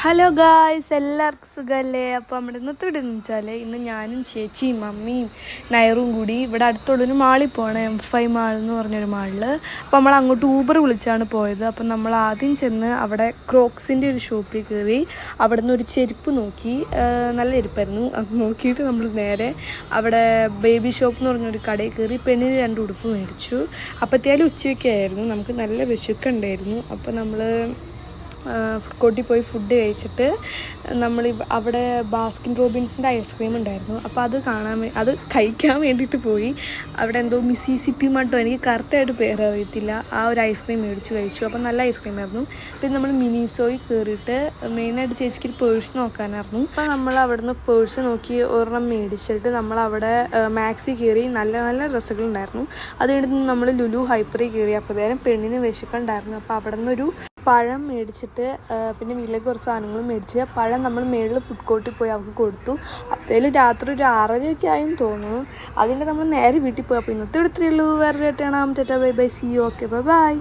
Hello guys, എല്ലാവർക്കും സുഖമല്ലേ? അപ്പോൾ നമ്മുടെ ഇന്നത്തെ ഇവിടെ എന്ന് വെച്ചാൽ ഇന്ന് ഞാനും ചേച്ചിയും മമ്മിയും നയറും കൂടി ഇവിടെ അടുത്തുള്ളൊരു മാളിൽ പോകണം, M5 മാൾ എന്ന് പറഞ്ഞൊരു മാളിൽ. അപ്പോൾ നമ്മൾ അങ്ങോട്ട് ഊബർ വിളിച്ചാണ് പോയത്. അപ്പം നമ്മൾ ആദ്യം ചെന്ന് അവിടെ ക്രോക്സിൻ്റെ ഒരു ഷോപ്പിൽ കയറി. അവിടെ നിന്ന് ഒരു ചെരുപ്പ് നോക്കി, നല്ല ചെരുപ്പായിരുന്നു. അത് നോക്കിയിട്ട് നമ്മൾ നേരെ അവിടെ ബേബി ഷോപ്പ് എന്ന് പറഞ്ഞൊരു കടയിൽ കയറി പെണ്ണിന് 2 ഉടുപ്പ് മേടിച്ചു. അപ്പോഴത്തേലും ഉച്ചയ്ക്കായിരുന്നു, നമുക്ക് നല്ല വിശക്കുണ്ടായിരുന്നു. അപ്പോൾ നമ്മൾ ഫുഡ് കോർട്ടിൽ പോയി ഫുഡ് കഴിച്ചിട്ട് നമ്മൾ അവിടെ ബാസ്കിൻ റോബിൻസിൻ്റെ ഐസ്ക്രീം ഉണ്ടായിരുന്നു. അപ്പോൾ അത് കഴിക്കാൻ വേണ്ടിയിട്ട് പോയി. അവിടെ എന്തോ മിസിസിപ്പി മട്ടോ, എനിക്ക് കറക്റ്റായിട്ട് പേരറിയത്തില്ല, ആ ഒരു ഐസ്ക്രീം മേടിച്ച് കഴിച്ചു. അപ്പോൾ നല്ല ഐസ്ക്രീം ആയിരുന്നു. പിന്നെ നമ്മൾ മിനിസോയിൽ കയറിയിട്ട് മെയിനായിട്ട് ചേച്ചിക്ക് പേഴ്സ് നോക്കാനായിരുന്നു. അപ്പോൾ നമ്മൾ അവിടെ നിന്ന് പേഴ്സ് നോക്കി ഒരെണ്ണം മേടിച്ചിട്ട് നമ്മളവിടെ മാക്സി കയറി. നല്ല നല്ല ഡ്രസ്സുകളുണ്ടായിരുന്നു. അത് കഴിഞ്ഞിട്ട് നമ്മൾ ലുലു ഹൈപ്പറിൽ കയറി. അപ്പോഴത്തേനും പെണ്ണിന് വിശക്കുണ്ടായിരുന്നു. അപ്പോൾ അവിടെ നിന്നൊരു പഴം മേടിച്ചിട്ട് പിന്നെ വീട്ടിലേക്ക് കുറച്ച് സാധനങ്ങളും മേടിച്ച് പഴം നമ്മൾ മേളിൽ ഫുഡ് കോർട്ടിൽ പോയി അവർക്ക് കൊടുത്തു. അപ്പോഴത്തേലും രാത്രി ഒരു 6:30 ആയെന്ന് തോന്നുന്നു. അതിൻ്റെ നമ്മൾ നേരെ വീട്ടിൽ പോയി. അപ്പോൾ ഇന്നത്തെ ഇത്രയേ ഉള്ളൂ. വേറെ കാണാം. Tata, bye bye, see you. Okay, bye by.